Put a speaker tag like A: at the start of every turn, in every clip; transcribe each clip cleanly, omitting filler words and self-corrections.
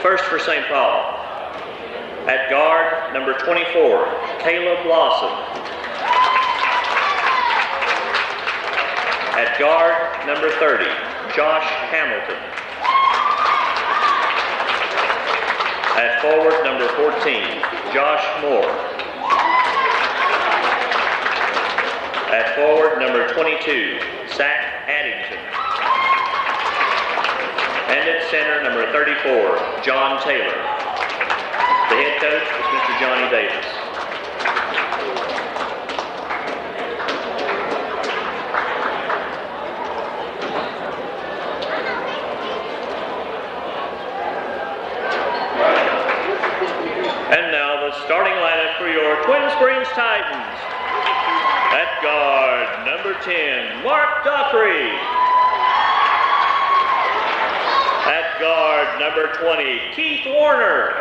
A: First for St. Paul. At guard, number 24, Caleb Lawson. At guard, number 30, Josh Hamilton. At forward, number 14, Josh Moore. At forward, number 22, Zach Addington. And at center, number 34, John Taylor. The head coach is Mr. Johnny Davis. And now the starting lineup for your Twin Springs Titans. At guard, number 10, Mark Dockery. At guard, number 20, Keith Warner.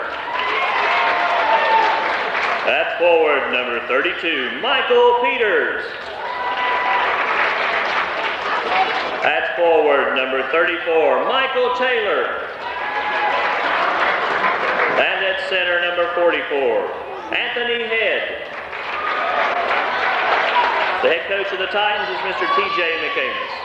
A: At forward, number 32, Michael Peters. At forward, number 34, Michael Taylor. And at center, number 44, Anthony Head. The head coach of the Titans is Mr. T.J. McCamus.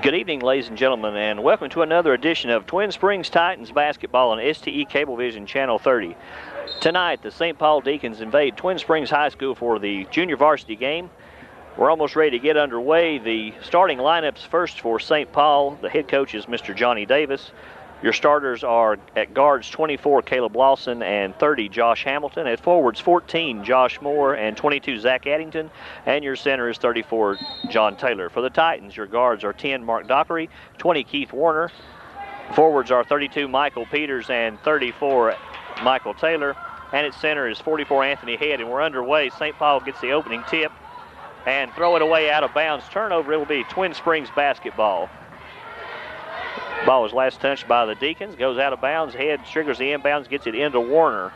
A: Good evening, ladies and gentlemen, and welcome to another edition of Twin Springs Titans basketball on STE Cablevision Channel 30. Tonight, the St. Paul Deacons invade Twin Springs High School for the junior varsity game. We're almost ready to get underway. The starting lineups first for St. Paul. The head coach is Mr. Johnny Davis. Your starters are at guards 24, Caleb Lawson, and 30, Josh Hamilton. At forwards, 14, Josh Moore, and 22, Zach Addington. And your center is 34, John Taylor. For the Titans, your guards are 10, Mark Dockery, 20, Keith Warner. Forwards are 32, Michael Peters, and 34, Michael Taylor. And at center is 44, Anthony Head. And we're underway. St. Paul gets the opening tip and throw it away out of bounds. Turnover, it will be Twin Springs basketball. Ball was last touched by the Deacons, goes out of bounds. Head triggers the inbounds, gets it into Warner.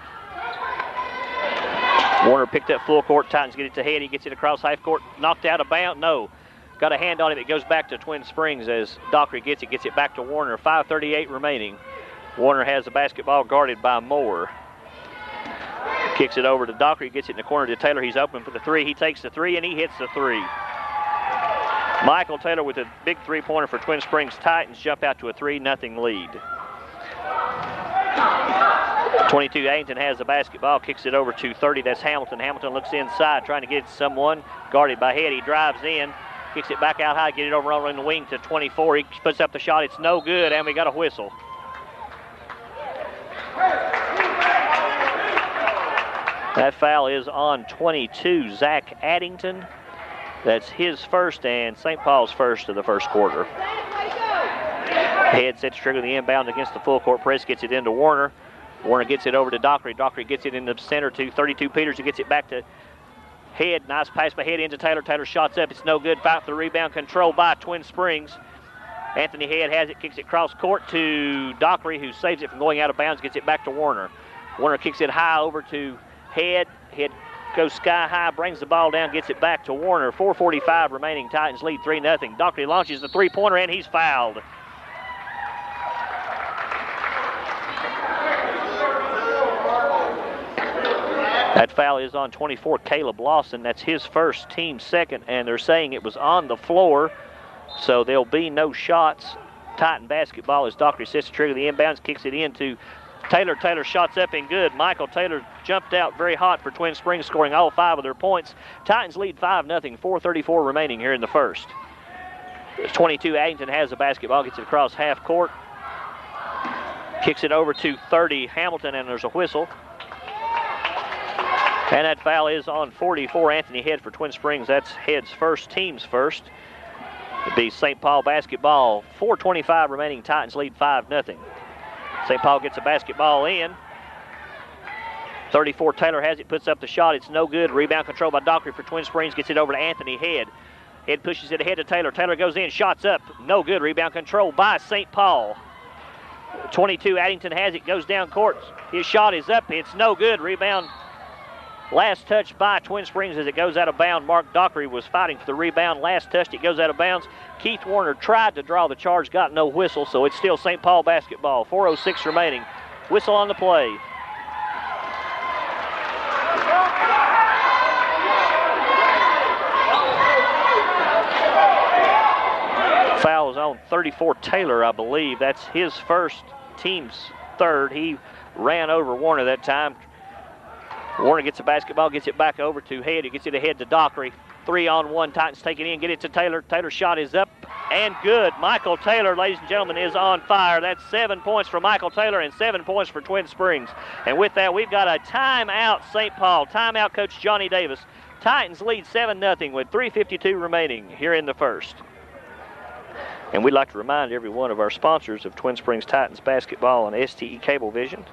A: Warner picked up full court. Titans get it to Head. He gets it across half court, knocked out of bounds. No, got a hand on it. It goes back to Twin Springs as Dockery gets it back to Warner. 5:38 remaining. Warner has the basketball guarded by Moore. Kicks it over to Dockery, gets it in the corner to Taylor. He's open for the three. He takes the three and he hits the three. Michael Taylor with a big three-pointer for Twin Springs Titans. Jump out to a 3-0 lead. 22 Addington has the basketball, kicks it over to 30. That's Hamilton. Hamilton looks inside, trying to get it to someone. Guarded by Head. He drives in, kicks it back out high, get it over on the wing to 24. He puts up the shot. It's no good, and we got a whistle. That foul is on 22, Zach Addington. That's his first and St. Paul's first of the first quarter. Head sets trigger the inbound against the full court press, gets it into Warner. Warner gets it over to Dockery. Dockery gets it in the center to 32 Peters, who gets it back to Head. Nice pass by Head into Taylor. Taylor shots up. It's no good. Fight for the rebound. Controlled by Twin Springs. Anthony Head has it, kicks it cross court to Dockery, who saves it from going out of bounds, gets it back to Warner. Warner kicks it high over to Head. Head goes sky high, brings the ball down, gets it back to Warner. 4:45 remaining. Titans lead 3-0. Dockery launches the three-pointer, and he's fouled. That foul is on 24, Caleb Lawson. That's his first, team second, and they're saying it was on the floor, so there'll be no shots. Titan basketball as Dockery sets to trigger the inbounds, kicks it into Taylor. Taylor shots up and good. Michael Taylor jumped out very hot for Twin Springs, scoring all 5 of their points. Titans lead 5-0, 4:34 remaining here in the first. 22 Addington has the basketball, gets it across half court. Kicks it over to 30 Hamilton, and there's a whistle. And that foul is on 44, Anthony Head for Twin Springs. That's Head's first, team's first. It'd be St. Paul basketball. 4:25 remaining, Titans lead 5-0. St. Paul gets a basketball in. 34 Taylor has it, puts up the shot. It's no good. Rebound control by Dockery for Twin Springs. Gets it over to Anthony Head. Head pushes it ahead to Taylor. Taylor goes in, shots up. No good. Rebound control by St. Paul. 22 Addington has it, goes down court. His shot is up. It's no good. Rebound Last touch by Twin Springs as it goes out of bounds. Mark Dockery was fighting for the rebound. Last touch, it goes out of bounds. Keith Warner tried to draw the charge, got no whistle, so it's still St. Paul basketball. 4:06 remaining. Whistle on the play. Foul is on 34 Taylor, I believe. That's his first, team's third. He ran over Warner that time. Warner gets the basketball, gets it back over to Head. He gets it ahead to Dockery. 3-on-1. Titans take it in, get it to Taylor. Taylor's shot is up and good. Michael Taylor, ladies and gentlemen, is on fire. That's 7 points for Michael Taylor and 7 points for Twin Springs. And with that, we've got a timeout, St. Paul. Timeout, Coach Johnny Davis. Titans lead 7-0 with 3:52 remaining here in the first. And we'd like to remind everyone of our sponsors of Twin Springs Titans basketball and STE Cablevision.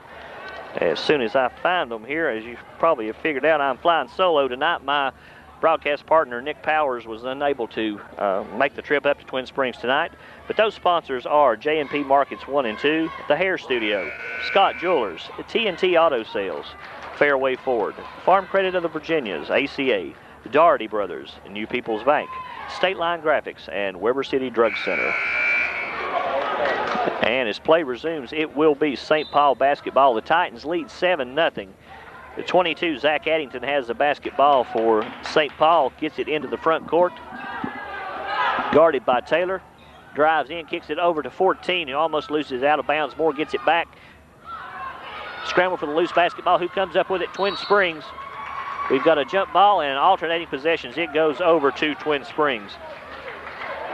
A: As soon as I find them here, as you probably have figured out, I'm flying solo tonight. My broadcast partner, Nick Powers, was unable to make the trip up to Twin Springs tonight. But those sponsors are J&P Markets 1 and 2, The Hair Studio, Scott Jewelers, TNT Auto Sales, Fairway Ford, Farm Credit of the Virginias, ACA, Doherty Brothers, New People's Bank, State Line Graphics, and Weber City Drug Center. And as play resumes, it will be St. Paul basketball. The Titans lead 7-0. The 22, Zach Addington, has the basketball for St. Paul, gets it into the front court. Guarded by Taylor. Drives in, kicks it over to 14. He almost loses out of bounds. Moore gets it back. Scramble for the loose basketball. Who comes up with it? Twin Springs. We've got a jump ball and alternating possessions. It goes over to Twin Springs.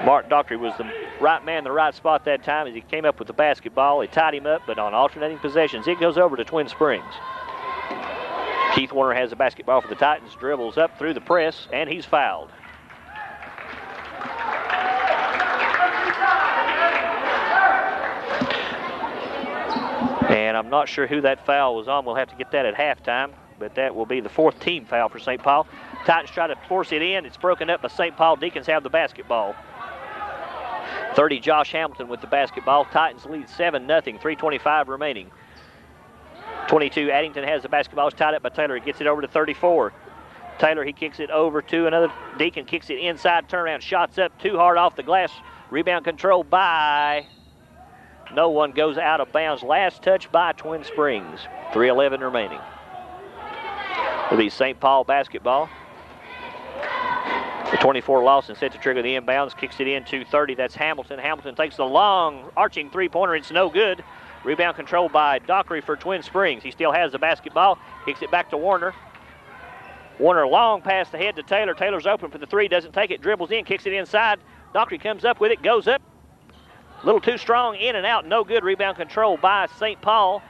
A: Mark Dockery was the right man in the right spot that time as he came up with the basketball. He tied him up, but on alternating possessions, it goes over to Twin Springs. Keith Warner has the basketball for the Titans, dribbles up through the press, and he's fouled. And I'm not sure who that foul was on. We'll have to get that at halftime, but that will be the 4th team foul for St. Paul. Titans try to force it in. It's broken up by St. Paul. Deacons have the basketball. 30, Josh Hamilton with the basketball. Titans lead 7-0, 3:25 remaining. 22, Addington has the basketball. It's tied up by Taylor. He gets it over to 34. Taylor, he kicks it over to another. Deacon kicks it inside, turnaround, shots up, too hard off the glass. Rebound controlled by no one, goes out of bounds. Last touch by Twin Springs. 3:11 remaining. It'll be St. Paul basketball. The 24, Lawson, set to trigger the inbounds, kicks it in, 2:30. That's Hamilton. Hamilton takes the long arching three-pointer. It's no good. Rebound controlled by Dockery for Twin Springs. He still has the basketball, kicks it back to Warner. Warner, long pass ahead to Taylor. Taylor's open for the three, doesn't take it, dribbles in, kicks it inside. Dockery comes up with it, goes up. A little too strong, in and out, no good. Rebound controlled by St. Paul.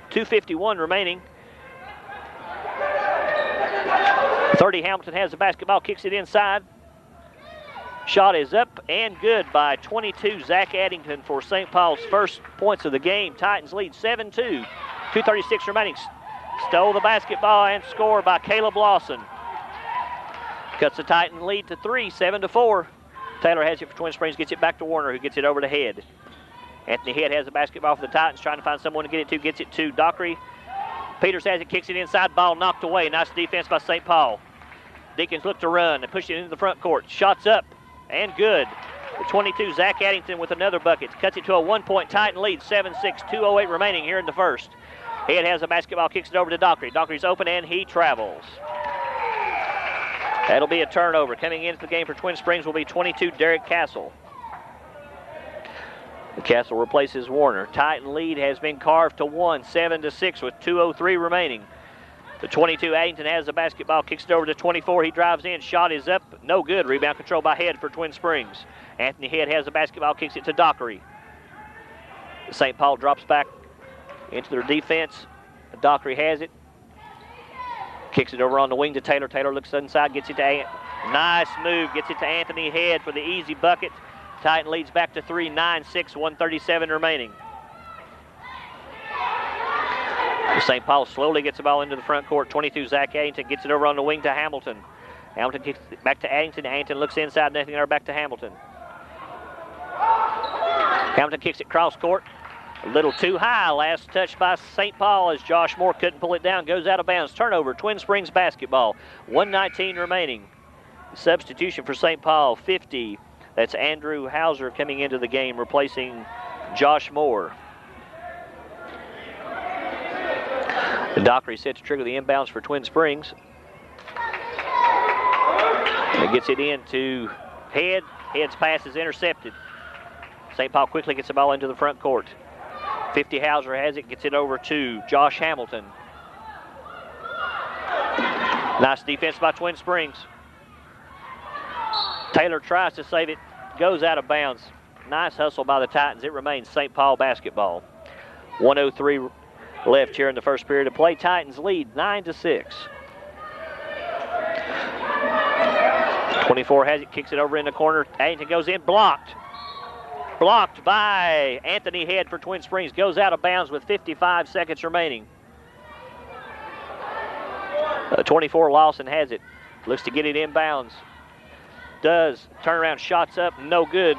A: 2:51 remaining. 30, Hamilton has the basketball, kicks it inside. Shot is up and good by 22, Zach Addington for St. Paul's first points of the game. Titans lead 7-2. 2:36 remaining. Stole the basketball and scored by Caleb Lawson. Cuts the Titan lead to 3, 7-4. Taylor has it for Twin Springs, gets it back to Warner, who gets it over to Head. Anthony Head has the basketball for the Titans, trying to find someone to get it to, gets it to Dockery. Peters has it, kicks it inside, ball knocked away. Nice defense by St. Paul. Deacons look to run and push it into the front court. Shots up and good. The 22, Zach Addington with another bucket. Cuts it to a 1-point Titan lead, 7-6, 2:08 remaining here in the first. Head has the basketball, kicks it over to Dockery. Dockery's open and he travels. That'll be a turnover. Coming into the game for Twin Springs will be 22, Derek Castle. Castle replaces Warner. Titan lead has been carved to 1, 7-6 with 2:03 remaining. The 22, Addington has the basketball, kicks it over to 24. He drives in, shot is up, no good. Rebound control by Head for Twin Springs. Anthony Head has the basketball, kicks it to Dockery. St. Paul drops back into their defense. Dockery has it. Kicks it over on the wing to Taylor. Taylor looks inside, gets it to nice move, gets it to Anthony Head for the easy bucket. Titan leads back to 3, 9-6, 1:37 remaining. St. Paul slowly gets the ball into the front court. 22, Zach Addington gets it over on the wing to Hamilton. Hamilton kicks it back to Addington. Addington looks inside, nothing there, back to Hamilton. Hamilton kicks it cross court. A little too high. Last touch by St. Paul as Josh Moore couldn't pull it down. Goes out of bounds. Turnover, Twin Springs basketball. 1:19 remaining. Substitution for St. Paul, 50. That's Andrew Hauser coming into the game, replacing Josh Moore. Dockery set to trigger the inbounds for Twin Springs. It gets it into Head. Head's pass is intercepted. St. Paul quickly gets the ball into the front court. 50 Hauser has it, gets it over to Josh Hamilton. Nice defense by Twin Springs. Taylor tries to save it, goes out of bounds. Nice hustle by the Titans. It remains St. Paul basketball. 1:03 left here in the first period of play. Titans lead 9-6. 24 has it, kicks it over in the corner. Addington goes in, blocked. Blocked by Anthony Head for Twin Springs. Goes out of bounds with 55 seconds remaining. 24 Lawson has it. Looks to get it inbounds. Does. Turnaround shots up, no good.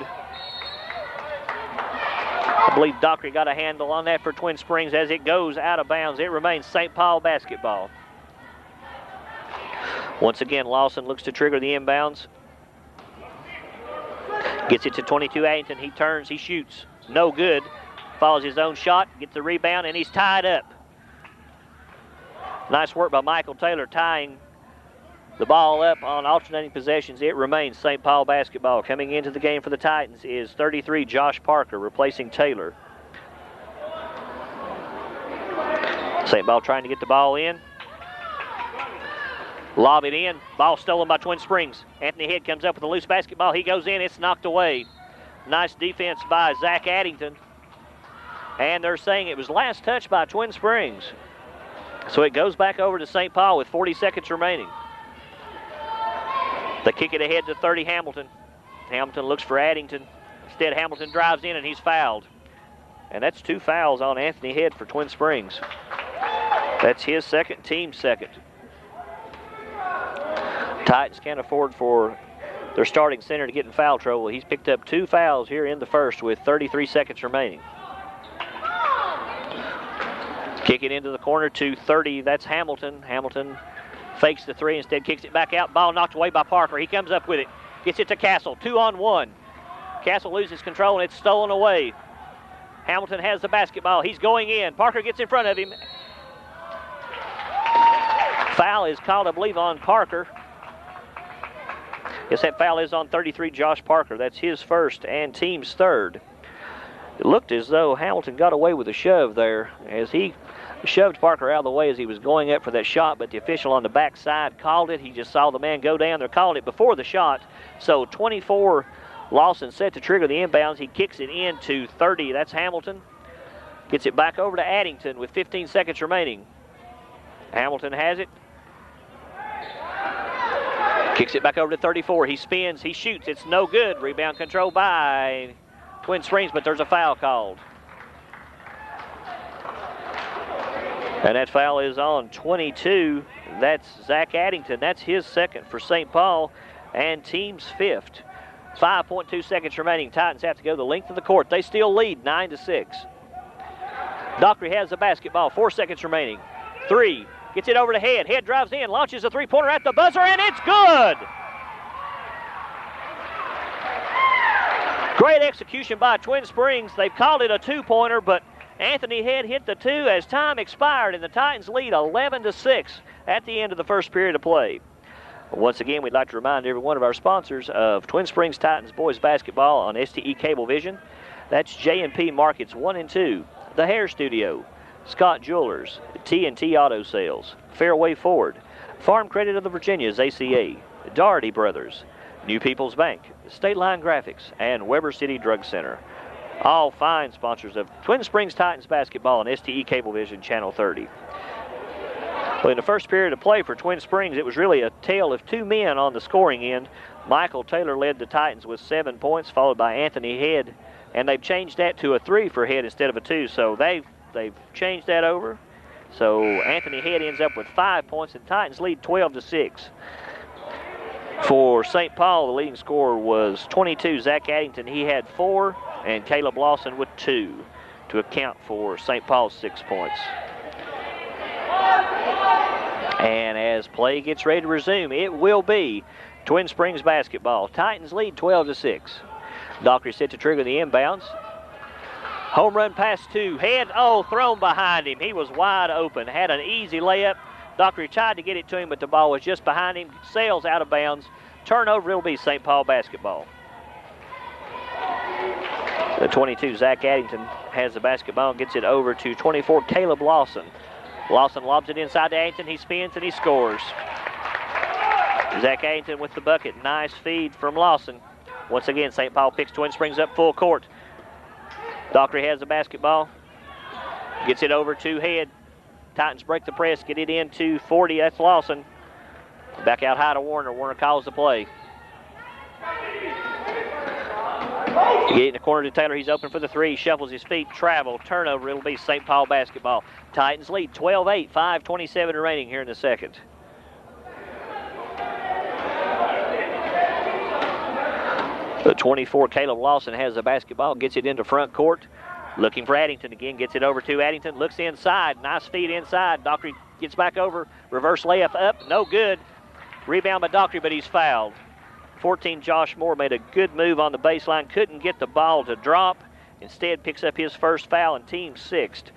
A: I believe Dockery got a handle on that for Twin Springs as it goes out of bounds. It remains St. Paul basketball. Once again, Lawson looks to trigger the inbounds. Gets it to 22 Addington. He turns, he shoots. No good. Follows his own shot, gets the rebound, and he's tied up. Nice work by Michael Taylor tying the ball up on alternating possessions. It remains St. Paul basketball. Coming into the game for the Titans is 33 Josh Parker, replacing Taylor. St. Paul trying to get the ball in. Lob it in. Ball stolen by Twin Springs. Anthony Head comes up with a loose basketball. He goes in. It's knocked away. Nice defense by Zach Addington. And they're saying it was last touch by Twin Springs. So it goes back over to St. Paul with 40 seconds remaining. They kick it ahead to 30 Hamilton. Hamilton looks for Addington. Instead, Hamilton drives in and he's fouled. And that's 2 fouls on Anthony Head for Twin Springs. That's his second, team's second. Titans can't afford for their starting center to get in foul trouble. He's picked up 2 fouls here in the first with 33 seconds remaining. Kick it into the corner to 30. That's Hamilton. Hamilton fakes the 3, instead kicks it back out. Ball knocked away by Parker. He comes up with it. Gets it to Castle. 2-on-1. Castle loses control and it's stolen away. Hamilton has the basketball. He's going in. Parker gets in front of him. Foul is called, I believe, on Parker. Yes, that foul is on 33 Josh Parker. That's his first and team's third. It looked as though Hamilton got away with a shove there as he shoved Parker out of the way as he was going up for that shot, but the official on the backside called it. He just saw the man go down. They're calling it before the shot. So 24 Lawson set to trigger the inbounds. He kicks it in to 30. That's Hamilton. Gets it back over to Addington with 15 seconds remaining. Hamilton has it. Kicks it back over to 34. He spins, he shoots. It's no good. Rebound control by Twin Springs, but there's a foul called. And that foul is on 22. That's Zach Addington. That's his second for St. Paul and team's fifth. 5.2 seconds remaining. Titans have to go the length of the court. They still lead 9-6. Dockery has the basketball. 4 seconds remaining. 3. Gets it over to Head. Head drives in, launches a three-pointer at the buzzer, and it's good! Great execution by Twin Springs. They've called it a two-pointer, but Anthony Head hit the 2 as time expired, and the Titans lead 11-6 at the end of the first period of play. Once again, we'd like to remind every one of our sponsors of Twin Springs Titans boys basketball on STE Cablevision. That's J&P Markets 1 and 2, The Hair Studio, Scott Jewelers, T&T Auto Sales, Fairway Ford, Farm Credit of the Virginias, ACA, Doherty Brothers, New People's Bank, State Line Graphics, and Weber City Drug Center. All fine sponsors of Twin Springs Titans basketball on STE Cablevision Channel 30. Well, in the first period of play for Twin Springs, it was really a tale of 2 men on the scoring end. Michael Taylor led the Titans with 7 points, followed by Anthony Head, and they've changed that to a 3 for Head instead of a 2, so they've changed that over. So Anthony Head ends up with 5 points, and Titans lead 12-6. For St. Paul, the leading scorer was 22, Zach Addington. He had 4, and Caleb Lawson with 2. to account for St. Paul's 6 points. And as play gets ready to resume, it will be Twin Springs basketball. Titans lead 12-6. Dockery set to trigger the inbounds. Home run pass to Head. Oh, thrown behind him. He was wide open. Had an easy layup. Dockery tried to get it to him, but the ball was just behind him. Sails out of bounds. Turnover, it'll be St. Paul basketball. The 22, Zach Addington, has the basketball and gets it over to 24, Caleb Lawson. Lawson lobs it inside to Addington. He spins and he scores. Zach Addington with the bucket. Nice feed from Lawson. Once again, St. Paul picks Twin Springs up full court. Dockery has the basketball. Gets it over to Head. Titans break the press, get it into 40. That's Lawson. Back out high to Warner. Warner calls the play. Get it in the corner to Taylor. He's open for the three. Shuffles his feet. Travel. Turnover. It'll be St. Paul basketball. Titans lead 12-8. 5:27 remaining here in the second. The 24, Caleb Lawson, has the basketball. Gets it into front court. Looking for Addington again. Gets it over to Addington. Looks inside. Nice feed inside. Dockery gets back over. Reverse layup up. No good. Rebound by Dockery, but he's fouled. 14, Josh Moore made a good move on the baseline. Couldn't get the ball to drop. Instead picks up his first foul and team sixth.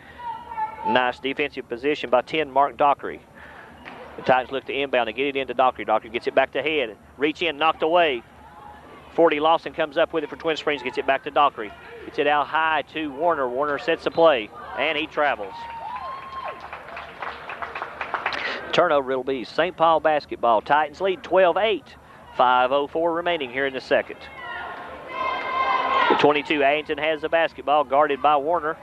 A: Nice defensive position by 10, Mark Dockery. The Titans look to inbound and get it into Dockery. Dockery gets it back to Head. Reach in, knocked away. 40, Lawson comes up with it for Twin Springs. Gets it back to Dockery. Gets it out high to Warner. Warner sets the play, and he travels. Turnover, it'll be St. Paul basketball. Titans lead 12-8. 5:04 remaining here in the second. The 22, Addington, has the basketball, guarded by Warner.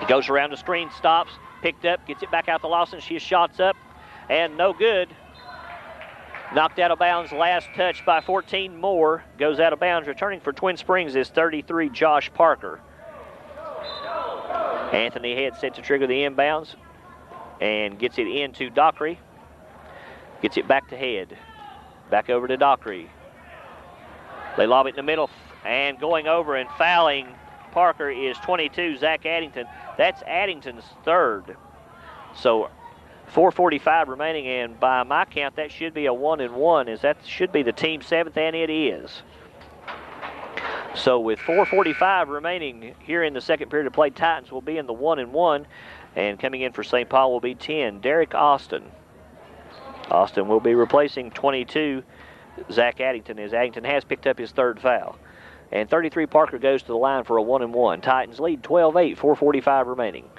A: He goes around the screen, stops, picked up, gets it back out to Lawson. She shots up, and no good. Knocked out of bounds. Last touch by 14, Moore. Goes out of bounds. Returning for Twin Springs is 33, Josh Parker. Anthony Head set to trigger the inbounds and gets it into Dockery. Gets it back to Head. Back over to Dockery. They lob it in the middle, and going over and fouling Parker is 22, Zach Addington. That's Addington's third. So 4:45 remaining, and by my count, that should be a 1-and-1, as that should be the team seventh, and it is. So with 4:45 remaining here in the second period of play, Titans will be in the 1-and-1, and coming in for St. Paul will be 10, Derek Austin. Austin will be replacing 22, Zach Addington, as Addington has picked up his third foul. And 33, Parker, goes to the line for a 1-and-1. Titans lead 12-8, 4:45 remaining.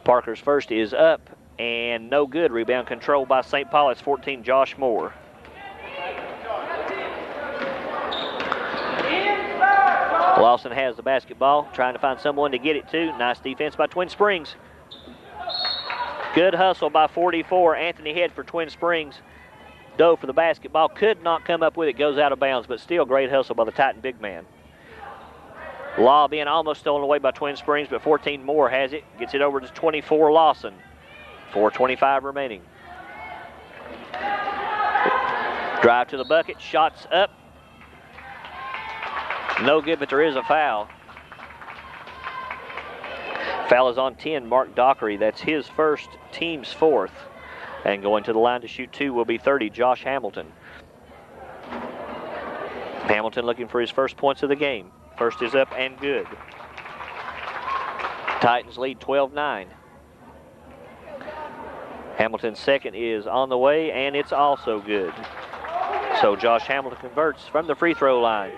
A: Parker's first is up, and no good. Rebound controlled by St. Paul. It's 14, Josh Moore. Lawson has the basketball, trying to find someone to get it to. Nice defense by Twin Springs. Good hustle by 44, Anthony Head for Twin Springs. Dove for the basketball, could not come up with it, goes out of bounds, but still great hustle by the Titan big man. Lob in, almost stolen away by Twin Springs, but 14, Moore has it. Gets it over to 24, Lawson. 4:25 remaining. Drive to the bucket, shots up. No good, but there is a foul. Foul is on 10, Mark Dockery. That's his first, team's fourth. And going to the line to shoot two will be 30, Josh Hamilton. Hamilton looking for his first points of the game. First is up and good. Titans lead 12-9. Hamilton's second is on the way, and it's also good. So Josh Hamilton converts from the free throw line.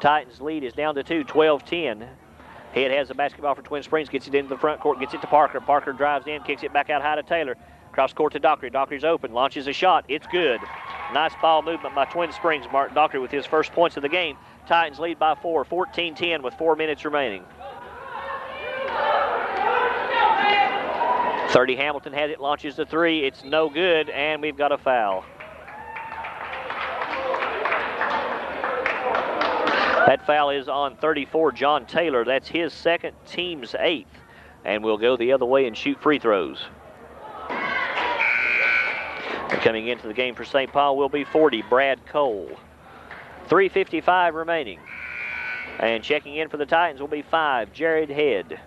A: Titans lead is down to 2, 12-10. Head has the basketball for Twin Springs, gets it into the front court, gets it to Parker. Parker drives in, kicks it back out high to Taylor. Cross court to Dockery. Dockery's open, launches a shot. It's good. Nice ball movement by Twin Springs. Mark Dockery with his first points of the game. Titans lead by 4, 14-10 with 4 minutes remaining. 30, Hamilton has it, launches the three. It's no good, and we've got a foul. That foul is on 34, John Taylor. That's his second, team's 8th. And we'll go the other way and shoot free throws. Coming into the game for St. Paul will be 40, Brad Cole. 3:55 remaining. And checking in for the Titans will be 5, Jared Head.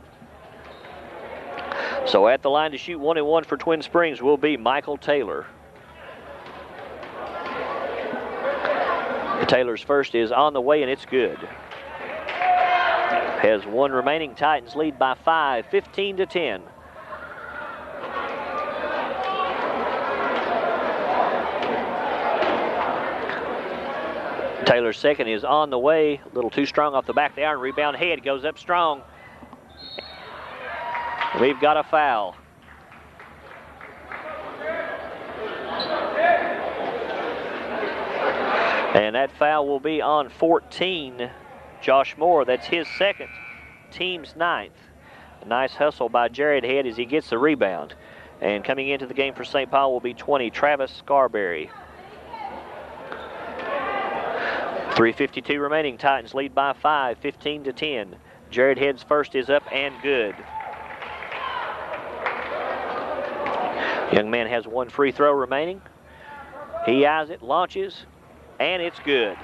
A: So at the line to shoot 1-1 for Twin Springs will be Michael Taylor. Taylor's first is on the way, and it's good. Has one remaining. Titans lead by 5, 15-10. Taylor's second is on the way. A little too strong off the back of the iron. Rebound Head goes up strong. We've got a foul. And that foul will be on 14, Josh Moore. That's his second, team's 9th. A nice hustle by Jared Head as he gets the rebound. And coming into the game for St. Paul will be 20, Travis Scarberry. 3:52 remaining. Titans lead by 5, 15-10. Jared Head's first is up and good. Young man has one free throw remaining. He eyes it, launches, and it's good.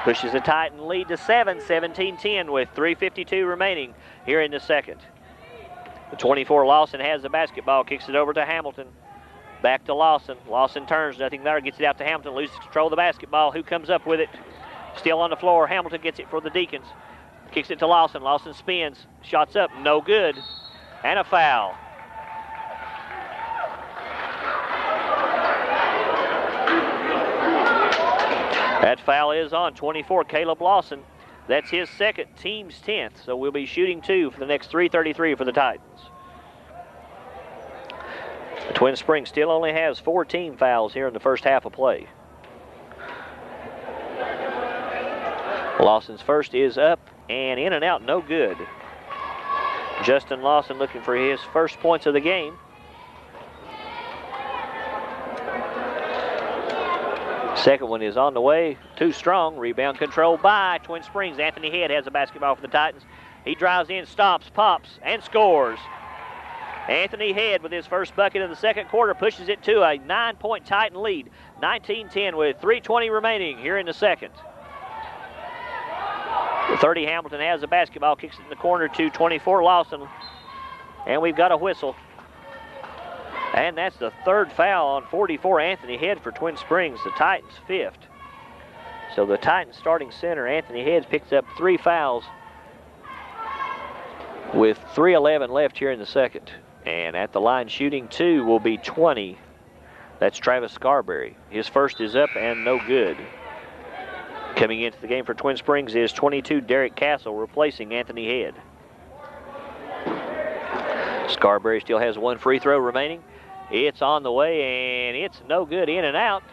A: Pushes the Titan lead to 7, 17-10 with 3:52 remaining here in the second. The 24 Lawson has the basketball, kicks it over to Hamilton. Back to Lawson. Lawson turns, nothing there, gets it out to Hamilton, loses control of the basketball. Who comes up with it? Still on the floor. Hamilton gets it for the Deacons. Kicks it to Lawson. Lawson spins, shots up, no good, and a foul. That foul is on 24, Caleb Lawson. That's his second, team's 10th. So we'll be shooting 2 for the next 3:33 for the Titans. The Twin Springs still only has 4 team fouls here in the first half of play. Lawson's first is up and in and out, no good. Justin Lawson looking for his first points of the game. Second one is on the way, too strong. Rebound controlled by Twin Springs. Anthony Head has the basketball for the Titans. He drives in, stops, pops, and scores. Anthony Head with his first bucket of the second quarter pushes it to a 9-point Titan lead. 19-10 with 3:20 remaining here in the second. The 30 Hamilton has the basketball, kicks it in the corner to 24 Lawson. And we've got a whistle. And that's the third foul on 44 Anthony Head for Twin Springs, the Titans' 5th. So the Titans starting center, Anthony Head, picks up 3 fouls with 3:11 left here in the second. And at the line shooting 2 will be 20. That's Travis Scarberry. His first is up and no good. Coming into the game for Twin Springs is 22 Derek Castle, replacing Anthony Head. Scarberry still has 1 free throw remaining. It's on the way, and it's no good, in and out.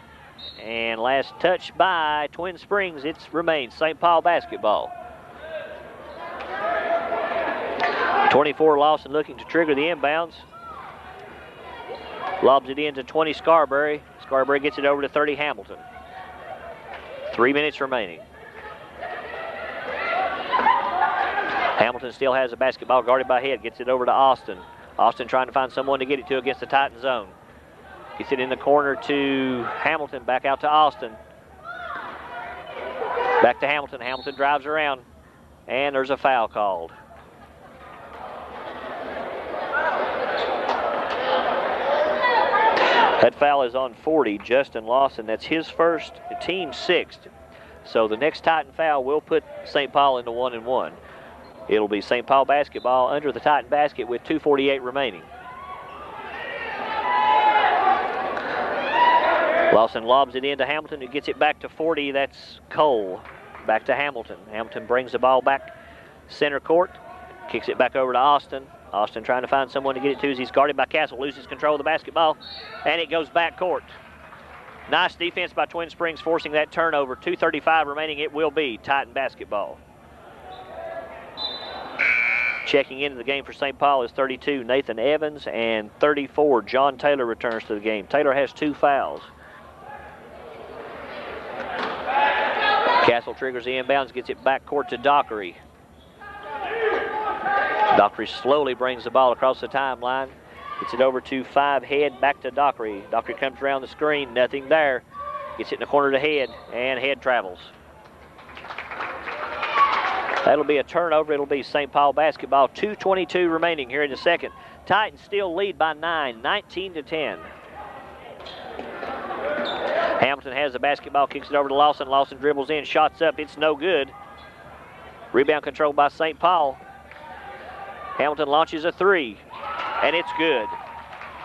A: And last touch by Twin Springs, it remains St. Paul basketball. 24 Lawson looking to trigger the inbounds. Lobs it in to 20 Scarberry. Scarberry gets it over to 30 Hamilton. 3 minutes remaining. Hamilton still has the basketball guarded by Head. Gets it over to Austin. Austin trying to find someone to get it to against the Titan zone. Gets it in the corner to Hamilton. Back out to Austin. Back to Hamilton. Hamilton drives around. And there's a foul called. That foul is on 40, Justin Lawson. That's his first, team 6th. So the next Titan foul will put St. Paul into 1-1. It'll be St. Paul basketball under the Titan basket with 2:48 remaining. Lawson lobs it into Hamilton, who gets it back to 40. That's Cole. Back to Hamilton. Hamilton brings the ball back center court. Kicks it back over to Austin. Austin trying to find someone to get it to as he's guarded by Castle. Loses control of the basketball, and it goes back court. Nice defense by Twin Springs, forcing that turnover. 2:35 remaining. It will be Titan basketball. Checking into the game for St. Paul is 32, Nathan Evans, and 34, John Taylor returns to the game. Taylor has 2 fouls. Castle triggers the inbounds, gets it back court to Dockery. Dockery slowly brings the ball across the timeline. Gets it over to 5 Head, back to Dockery. Dockery comes around the screen, nothing there. Gets it in the corner to Head, and Head travels. That'll be a turnover. It'll be St. Paul basketball. 2:22 remaining here in the second. Titans still lead by 9, 19-10. Hamilton has the basketball, kicks it over to Lawson. Lawson dribbles in, shots up. It's no good. Rebound controlled by St. Paul. Hamilton launches a three, and it's good.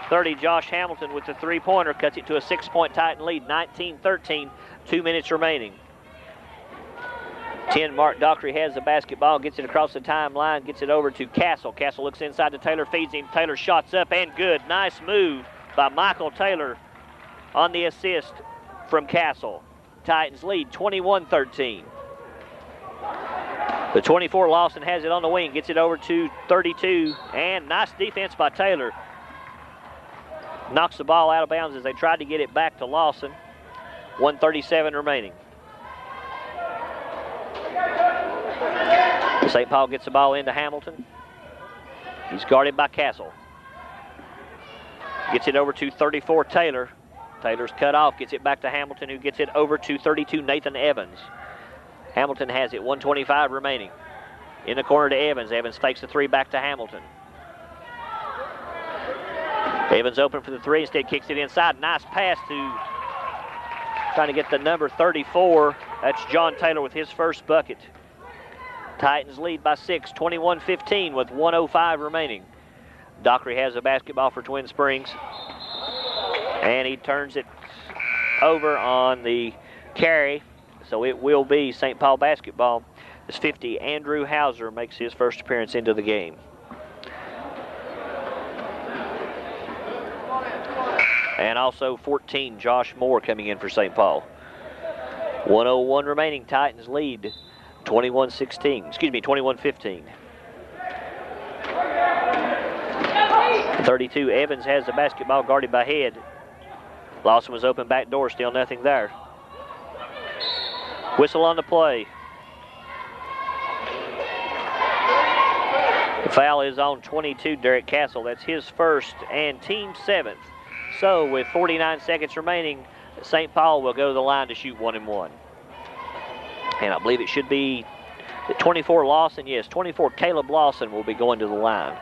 A: 30, Josh Hamilton with the three-pointer, cuts it to a 6-point Titan lead, 19-13, 2 minutes remaining. 10, Mark Dockery has the basketball, gets it across the timeline, gets it over to Castle. Castle looks inside to Taylor, feeds him. Taylor shots up and good. Nice move by Michael Taylor on the assist from Castle. Titans lead 21-13. The 24, Lawson has it on the wing, gets it over to 32, and nice defense by Taylor. Knocks the ball out of bounds as they tried to get it back to Lawson. 1:37 remaining. St. Paul gets the ball into Hamilton. He's guarded by Castle. Gets it over to 34, Taylor. Taylor's cut off, gets it back to Hamilton, who gets it over to 32, Nathan Evans. Hamilton has it, 1:25 remaining. In the corner to Evans. Evans fakes the three back to Hamilton. Evans open for the three, instead kicks it inside. Nice pass to trying to get the number 34. That's John Taylor with his first bucket. Titans lead by 6, 21-15 with 1:05 remaining. Dockery has the basketball for Twin Springs. And he turns it over on the carry. So it will be St. Paul basketball. As 50, Andrew Hauser makes his first appearance into the game. And also 14, Josh Moore coming in for St. Paul. 1:01 remaining, Titans lead 21-15. 32, Evans has the basketball guarded by Head. Lawson was open back door, still nothing there. Whistle on the play. The foul is on 22, Derek Castle. That's his first and team 7th. So with 49 seconds remaining, St. Paul will go to the line to shoot 1-1. And I believe it should be 24 Lawson. Yes, 24 Caleb Lawson will be going to the line.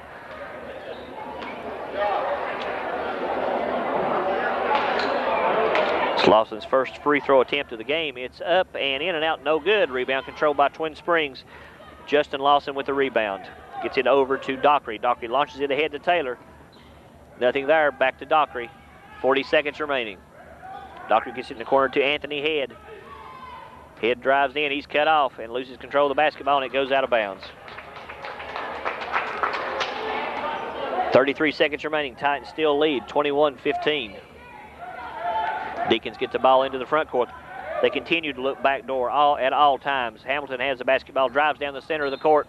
A: It's Lawson's first free throw attempt of the game. It's up and in and out, no good. Rebound controlled by Twin Springs. Justin Lawson with the rebound. Gets it over to Dockery. Dockery launches it ahead to Taylor. Nothing there, back to Dockery. 40 seconds remaining. Dockery gets it in the corner to Anthony Head. Head drives in, he's cut off and loses control of the basketball, and it goes out of bounds. 33 seconds remaining, Titans still lead, 21-15. Deacons get the ball into the front court. They continue to look back door at all times. Hamilton has the basketball, drives down the center of the court,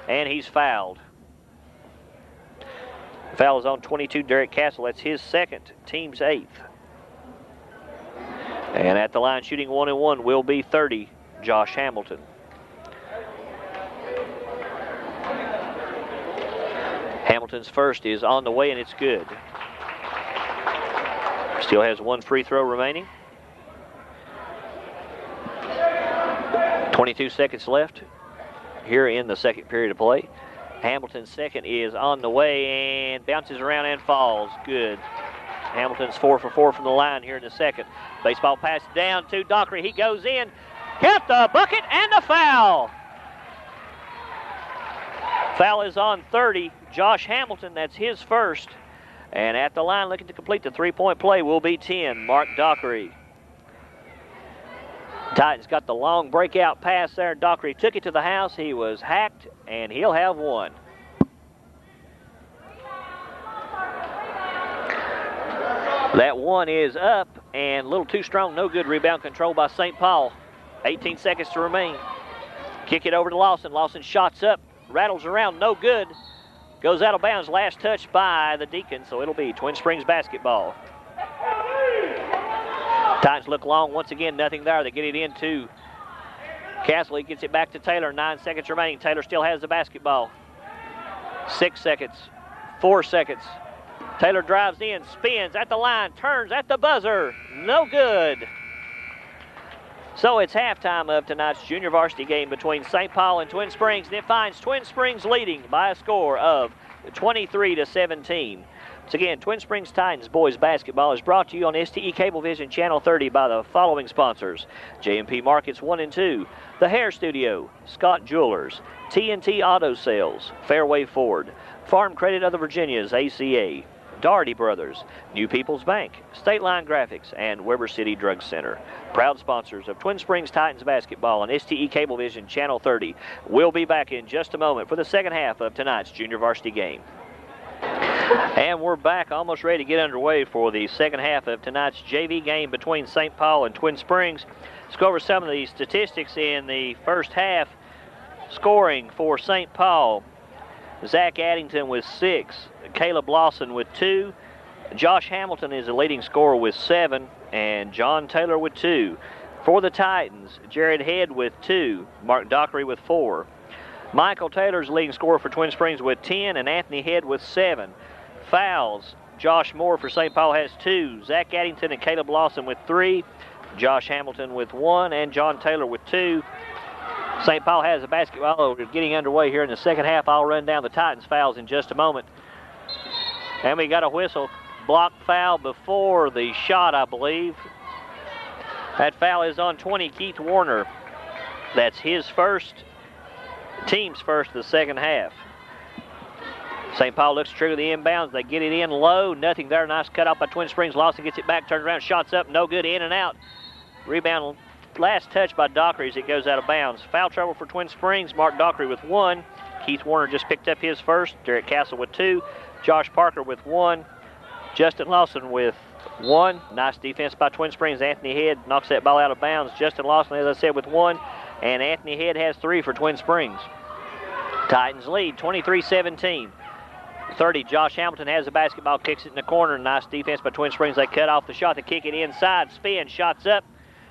A: and he's fouled. Foul is on 22, Derek Castle. That's his second, team's 8th. And at the line shooting 1-1 will be 30, Josh Hamilton. Hamilton's first is on the way, and it's good. Still has one free throw remaining. 22 seconds left here in the second period of play. Hamilton's second is on the way and bounces around and falls. Good. Hamilton's 4 for 4 from the line here in the second. Baseball pass down to Dockery. He goes in, got the bucket and the foul. Foul is on 30, Josh Hamilton. That's his first. And at the line looking to complete the three-point play will be 10, Mark Dockery. Titans got the long breakout pass there. Dockery took it to the house. He was hacked, and he'll have one. That one is up, and a little too strong, no good. Rebound controlled by St. Paul. 18 seconds to remain. Kick it over to Lawson. Lawson shots up, rattles around, no good. Goes out of bounds, last touch by the Deacons, so it'll be Twin Springs basketball. Titans look long once again, nothing there. They get it into Castle. He gets it back to Taylor. 9 seconds remaining. Taylor still has the basketball. 6 seconds. 4 seconds. Taylor drives in, spins at the line, turns at the buzzer. No good. So it's halftime of tonight's junior varsity game between St. Paul and Twin Springs, and it finds Twin Springs leading by a score of 23-17. Once again, Twin Springs Titans boys basketball is brought to you on STE Cablevision Channel 30 by the following sponsors: J&P Markets 1 and 2, The Hair Studio, Scott Jewelers, TNT Auto Sales, Fairway Ford, Farm Credit of the Virginias, ACA, Daugherty Brothers, New People's Bank, State Line Graphics, and Weber City Drug Center. Proud sponsors of Twin Springs Titans basketball on STE Cablevision Channel 30. We'll be back in just a moment for the second half of tonight's junior varsity game. And we're back, almost ready to get underway for the second half of tonight's JV game between St. Paul and Twin Springs. Let's go over some of the statistics in the first half. Scoring for St. Paul: Zach Addington with 6, Caleb Lawson with 2, Josh Hamilton is the leading scorer with 7, and John Taylor with 2. For the Titans, Jared Head with 2, Mark Dockery with 4. Michael Taylor's leading scorer for Twin Springs with 10, and Anthony Head with 7. Fouls: Josh Moore for St. Paul has 2, Zach Addington and Caleb Lawson with 3, Josh Hamilton with 1, and John Taylor with 2. St. Paul has a basketball. We're getting underway here in the second half. I'll run down the Titans fouls in just a moment. And we got a whistle. Block foul before the shot, I believe. That foul is on 20, Keith Warner. That's his first, team's first of the second half. St. Paul looks to trigger the inbounds. They get it in low. Nothing there. Nice cut off by Twin Springs. Lawson gets it back, turns around, shots up. No good. In and out. Rebound. Last touch by Dockery as it goes out of bounds. Foul trouble for Twin Springs. Mark Dockery with 1. Keith Warner just picked up his first. Derek Castle with 2. Josh Parker with 1. Justin Lawson with 1. Nice defense by Twin Springs. Anthony Head knocks that ball out of bounds. Justin Lawson, as I said, with 1. And Anthony Head has 3 for Twin Springs. Titans lead 23-17. 30, Josh Hamilton has the basketball, kicks it in the corner. Nice defense by Twin Springs. They cut off the shot. They kick it inside. Spin, shots up.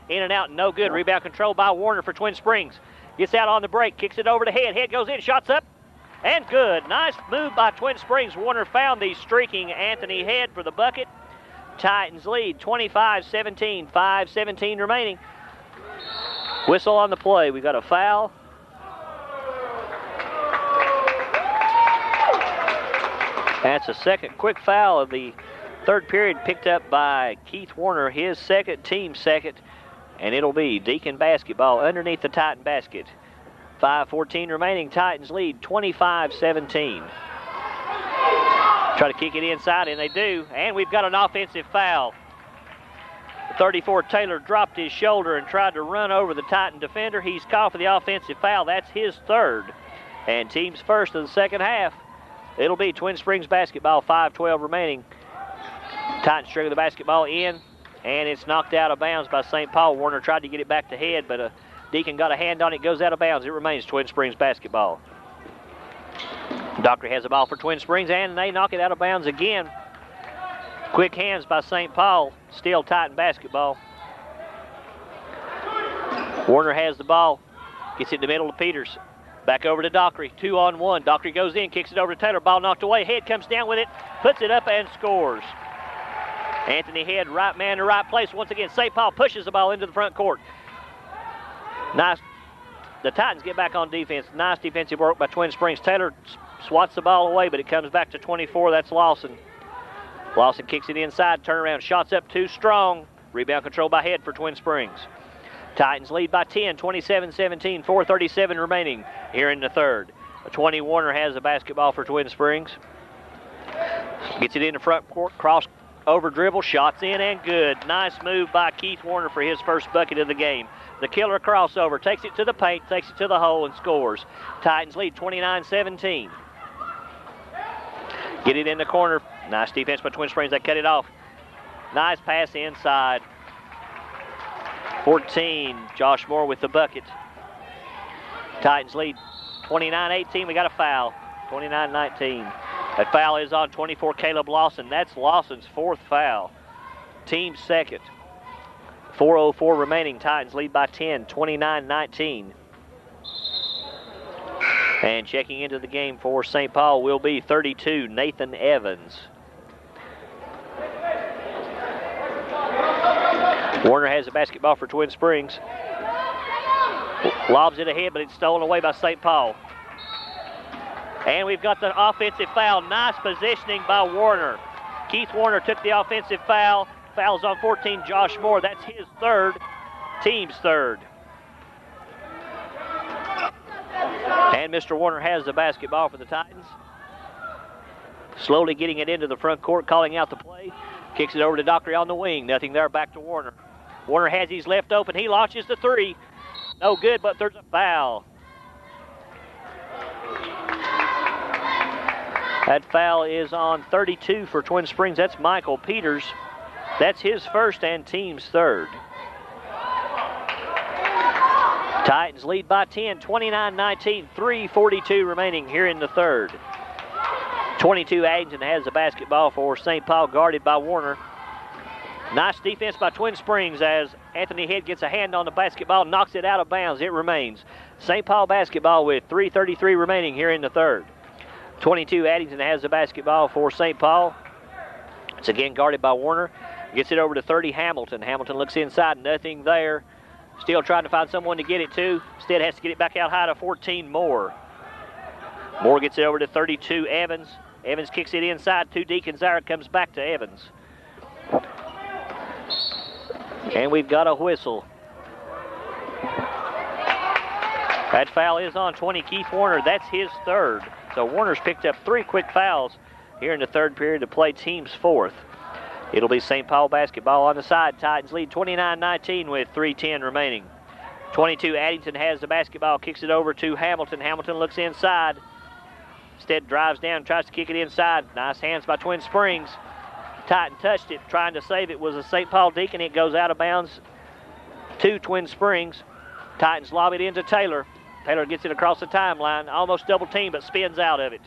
A: In and out, no good. Rebound control by Warner for Twin Springs. Gets out on the break, kicks it over to Head. Head goes in, shots up, and good. Nice move by Twin Springs. Warner found the streaking Anthony Head for the bucket. Titans lead 25-17, 5:17 remaining. Whistle on the play. We got a foul. That's a second quick foul of the third period, picked up by Keith Warner, his second, team second. And it'll be Deacon basketball underneath the Titan basket. 5:14 remaining. Titans lead 25-17. Try to kick it inside, and they do. And we've got an offensive foul. 34, Taylor dropped his shoulder and tried to run over the Titan defender. He's called for the offensive foul. That's his third. And team's first of the second half. It'll be Twin Springs basketball, 5:12 remaining. Titans trigger the basketball in. And it's knocked out of bounds by St. Paul. Warner tried to get it back to Head, but Deacon got a hand on it, goes out of bounds. It remains Twin Springs basketball. Dockery has the ball for Twin Springs, and they knock it out of bounds again. Quick hands by St. Paul, still Titan basketball. Warner has the ball, gets it in the middle to Peters. Back over to Dockery, 2-on-1. Dockery goes in, kicks it over to Taylor. Ball knocked away. Head comes down with it, puts it up, and scores. Anthony Head, right man to right place. Once again, St. Paul pushes the ball into the front court. Nice. The Titans get back on defense. Nice defensive work by Twin Springs. Taylor swats the ball away, but it comes back to 24. That's Lawson. Lawson kicks it inside, turnaround, shots up too strong. Rebound control by Head for Twin Springs. Titans lead by 10, 27-17, 4:37 remaining here in the third. 20, Warner has the basketball for Twin Springs. Gets it in the front court, cross over dribble, shots in and good. Nice move by Keith Warner for his first bucket of the game. The killer crossover, takes it to the paint, takes it to the hole, and scores. Titans lead 29-17. Get it in the corner. Nice defense by Twin Springs. They cut it off. Nice pass inside. 14, Josh Moore with the bucket. Titans lead 29-18. We got a foul. 29-19. That foul is on 24, Caleb Lawson. That's Lawson's fourth foul. Team second. 4:04 remaining. Titans lead by 10, 29-19. And checking into the game for St. Paul will be 32, Nathan Evans. Warner has the basketball for Twin Springs. Lobs it ahead, but it's stolen away by St. Paul. And we've got the offensive foul. Nice positioning by Warner. Keith Warner took the offensive foul. Foul's on 14, Josh Moore. That's his third, team's third. And Mr. Warner has the basketball for the Titans. Slowly getting it into the front court, calling out the play. Kicks it over to Dockery on the wing. Nothing there, back to Warner. Warner has his left open. He launches the three. No good, but there's a foul. That foul is on 32 for Twin Springs. That's Michael Peters. That's his first and team's third. Titans lead by 10, 29-19, 3:42 remaining here in the third. 22 Addington has the basketball for St. Paul, guarded by Warner. Nice defense by Twin Springs as Anthony Head gets a hand on the basketball, knocks it out of bounds. It remains St. Paul basketball with 3:33 remaining here in the third. 22 Addington has the basketball for St. Paul. It's again guarded by Warner. Gets it over to 30 Hamilton. Hamilton looks inside, nothing there. Still trying to find someone to get it to. Instead has to get it back out high to 14 Moore. Moore gets it over to 32 Evans. Evans kicks it inside to Deacons there. It comes back to Evans. And we've got a whistle. That foul is on 20, Keith Warner. That's his third. So Warner's picked up 3 quick fouls here in the third period to play team's fourth. It'll be St. Paul basketball on the side. Titans lead 29-19 with 3:10 remaining. 22 Addington has the basketball, kicks it over to Hamilton. Hamilton looks inside. Instead drives down, tries to kick it inside. Nice hands by Twin Springs. Titan touched it, trying to save it was a St. Paul Deacon. It goes out of bounds to Twin Springs. Titans lob it into Taylor. Taylor gets it across the timeline, almost double team, but spins out of it.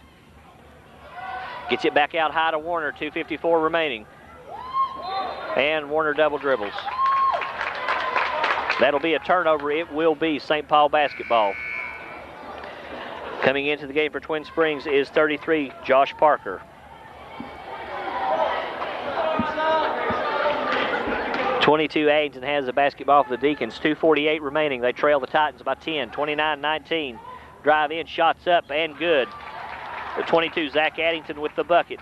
A: Gets it back out high to Warner, 2:54 remaining. And Warner double dribbles. That'll be a turnover. It will be St. Paul basketball. Coming into the game for Twin Springs is 33, Josh Parker. 22 Addington has the basketball for the Deacons. 2:48 remaining. They trail the Titans by 10, 29-19. Drive in, shots up, and good. The 22, Zach Addington with the bucket.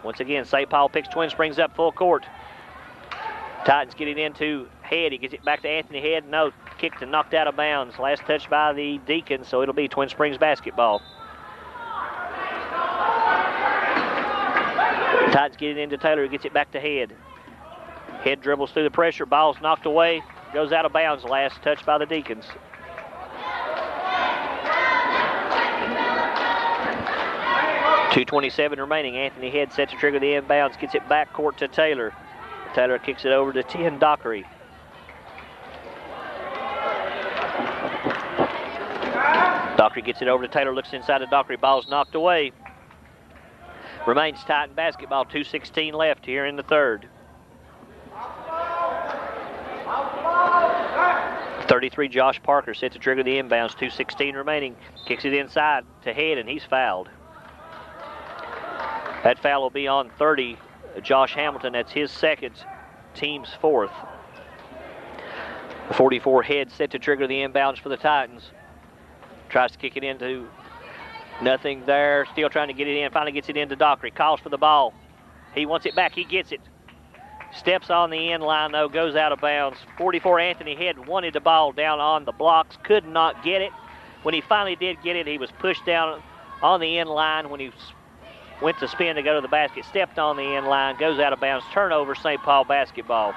A: Once again, St. Paul picks Twin Springs up full court. Titans get it into Head. He gets it back to Anthony Head. No, kicked and knocked out of bounds. Last touch by the Deacons, so it'll be Twin Springs basketball. Titans get it into Taylor. He gets it back to Head. Head dribbles through the pressure. Ball's knocked away. Goes out of bounds. Last touch by the Deacons. .227 remaining. Anthony Head set to trigger the inbounds. Gets it back court to Taylor. Taylor kicks it over to 10 Dockery. Dockery gets it over to Taylor. Looks inside to Dockery. Ball's knocked away. Remains Titan basketball. 2:16 left here in the third. 33, Josh Parker set to trigger the inbounds. 2:16 remaining. Kicks it inside to Head, and he's fouled. That foul will be on 30, Josh Hamilton. That's his second, team's fourth. 44 Head set to trigger the inbounds for the Titans. Tries to kick it into, nothing there. Still trying to get it in. Finally gets it into Dockery. Calls for the ball. He wants it back. He gets it. Steps on the end line, though, goes out of bounds. 44 Anthony Head wanted the ball down on the blocks, could not get it. When he finally did get it, he was pushed down on the end line when he went to spin to go to the basket, stepped on the end line, goes out of bounds. Turnover, St. Paul basketball.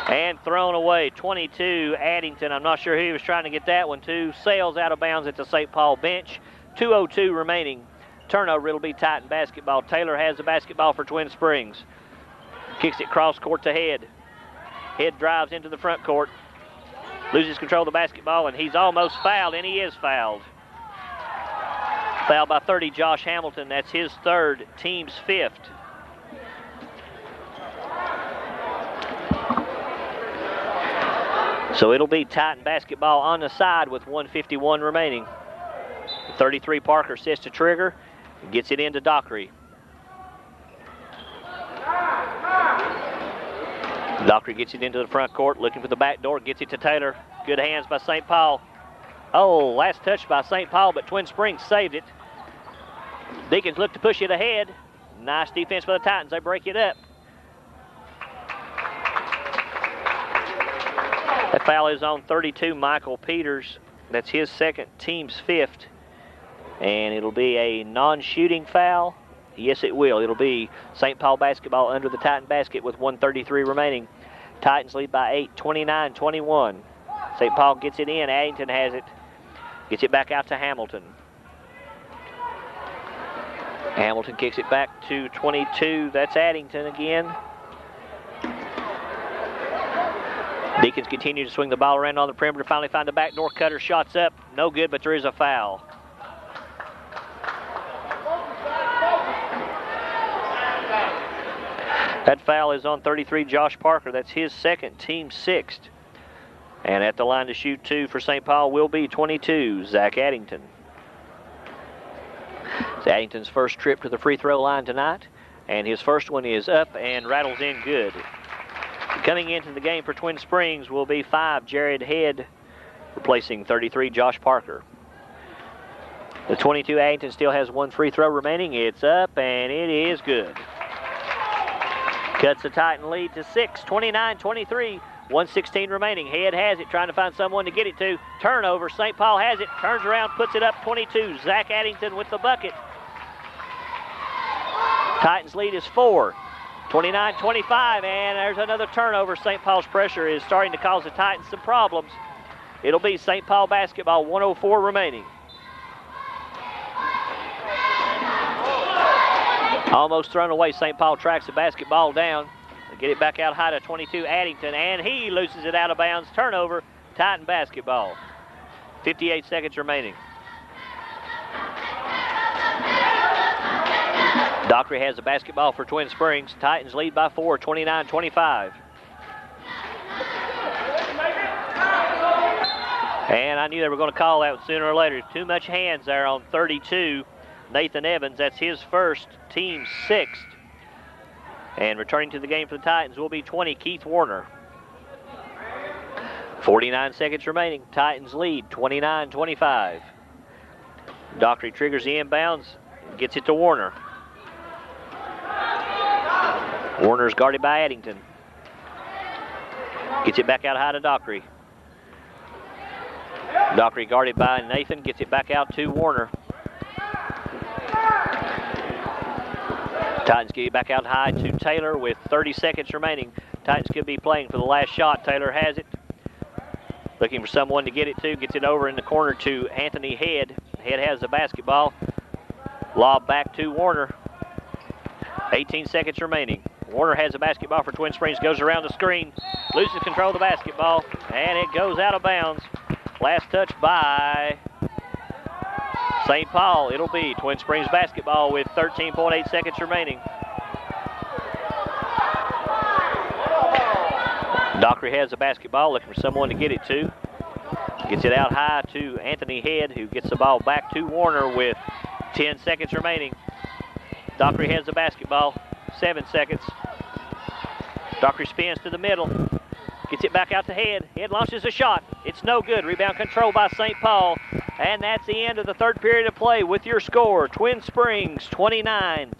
A: And thrown away, 22 Addington. I'm not sure who he was trying to get that one to. Sails out of bounds at the St. Paul bench. 2:02 remaining. Turnover, it'll be Titan basketball. Taylor has the basketball for Twin Springs. Kicks it cross court to Head. Head drives into the front court. Loses control of the basketball, and he's almost fouled, and he is fouled. Fouled by 30, Josh Hamilton. That's his third, team's fifth. So it'll be Titan basketball on the side with 1:51 remaining. 33 Parker sets to trigger, gets it into Dockery. Dockery gets it into the front court, looking for the back door, gets it to Taylor. Good hands by St. Paul. Oh, last touch by St. Paul, but Twin Springs saved it. Deacons look to push it ahead. Nice defense by the Titans. They break it up. That foul is on 32, Michael Peters. That's his second, team's fifth. And it'll be a non-shooting foul. Yes, it will. It'll be St. Paul basketball under the Titan basket with 1:33 remaining. Titans lead by 8, 29-21. St. Paul gets it in. Addington has it. Gets it back out to Hamilton. Hamilton kicks it back to 22. That's Addington again. Deacons continue to swing the ball around on the perimeter. Finally find the backdoor cutter. Shots up. No good, but there is a foul. That foul is on 33, Josh Parker. That's his second, team sixth. And at the line to shoot two for St. Paul will be 22, Zach Addington. It's Addington's first trip to the free throw line tonight. And his first one is up and rattles in good. Coming into the game for Twin Springs will be 5, Jared Head, replacing 33, Josh Parker. The 22 Addington still has one free throw remaining. It's up and it is good. Cuts the Titan lead to 6, 29-23, 1:16 remaining. Head has it, trying to find someone to get it to. Turnover, St. Paul has it, turns around, puts it up, 22, Zach Addington with the bucket. Titans lead is 4. 29-25, and there's another turnover. St. Paul's pressure is starting to cause the Titans some problems. It'll be St. Paul basketball, 1:04 remaining. Almost thrown away. St. Paul tracks the basketball down. They get it back out high to 22, Addington, and he loses it out of bounds. Turnover, Titan basketball. 58 seconds remaining. Dockery has the basketball for Twin Springs. Titans lead by 4, 29-25. And I knew they were going to call that sooner or later. Too much hands there on 32, Nathan Evans. That's his first, team sixth. And returning to the game for the Titans will be 20, Keith Warner. 49 seconds remaining. Titans lead, 29-25. Dockery triggers the inbounds and gets it to Warner. Warner's guarded by Addington. Gets it back out high to Dockery. Dockery guarded by Nathan, gets it back out to Warner. Titans get it back out high to Taylor with 30 seconds remaining. Titans could be playing for the last shot. Taylor has it. Looking for someone to get it to. Gets it over in the corner to Anthony Head. Head has the basketball. Lob back to Warner. 18 seconds remaining. Warner has the basketball for Twin Springs, goes around the screen, loses control of the basketball, and it goes out of bounds. Last touch by St. Paul. It'll be Twin Springs basketball with 13.8 seconds remaining. Dockery has the basketball, looking for someone to get it to. Gets it out high to Anthony Head, who gets the ball back to Warner with 10 seconds remaining. Dockery has the basketball, 7 seconds. Dockery spins to the middle, gets it back out to Head. Head launches a shot. It's no good. Rebound controlled by St. Paul. And that's the end of the third period of play with your score. Twin Springs 29,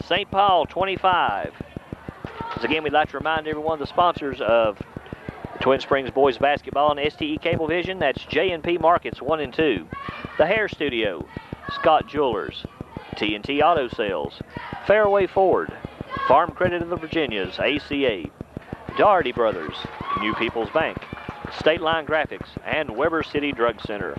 A: St. Paul 25. Once again, we'd like to remind everyone of the sponsors of Twin Springs boys basketball and STE Cablevision. That's J&P Markets 1 and 2. The Hair Studio, Scott Jewelers, TNT Auto Sales, Fairway Ford, Farm Credit of the Virginias, ACA, Doherty Brothers, New People's Bank, State Line Graphics, and Weber City Drug Center.